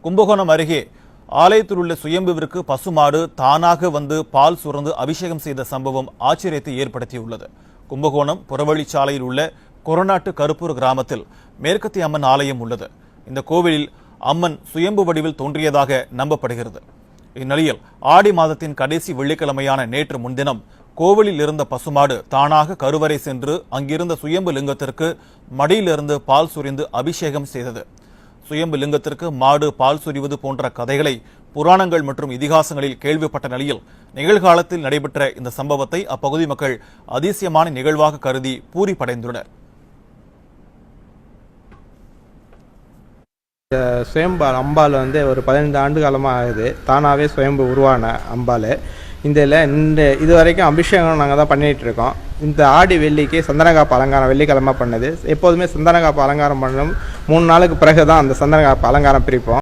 கும்பகோணம் அருகே ஆலயத்தில் உள்ள சுயம்புவிற்கு பசுமாடு தானாக வந்து பால் சுரந்து அபிஷேகம் செய்த சம்பவம் ஆச்சரியத்தை ஏற்படுத்தியுள்ளது. கும்பகோணம் புறவழிச்சாலையில் உள்ள கொரநாட்டு கருப்பூர் கிராமத்தில் மேற்கத்தி அம்மன் ஆலயம் உள்ளது. இந்த கோவிலில் அம்மன் சுயம்பு வடிவில் தோன்றியதாக நம்பப்படுகிறது. இந்நிலையில் ஆடி மாதத்தின் கடைசி வெள்ளிக்கிழமையான நேற்று முன்தினம் கோவிலில் இருந்த பசுமாடு தானாக கருவறை சென்று அங்கிருந்த சுயம்பு லிங்கத்திற்கு மடியிலிருந்து பால் சுரிந்து அபிஷேகம் செய்தது. சுயம்பு லிங்கத்திற்கு மாடு பால் சுரிவது போன்ற கதைகளை புராணங்கள் மற்றும் இதிகாசங்களில் கேள்விப்பட்ட நிலையில் நிகழ்காலத்தில் நடைபெற்ற இந்த சம்பவத்தை அப்பகுதி மக்கள் அதிசயமான நிகழ்வாக கருதி பூரிப்படைந்துள்ளனர். சுயம்பு அம்பாள் ஒரு 15 ஆண்டு காலமாக ஆகுது. தானாகவே சுயம்பு உருவான அம்பாள். இது வரைக்கும் அபிஷேகம் நாங்கள் தான் பண்ணிகிட்டு இருக்கோம். இந்த ஆடி வெள்ளிக்கு சந்தனக்காப்பு அலங்காரம் வெள்ளிக்கிழமை பண்ணது. எப்போதுமே சந்தனக்காப்பு அலங்காரம் பண்ணணும் 3 நாளுக்கு பிறகு தான் அந்த சந்தனக்காப்பு அலங்காரம் பிரிப்போம்.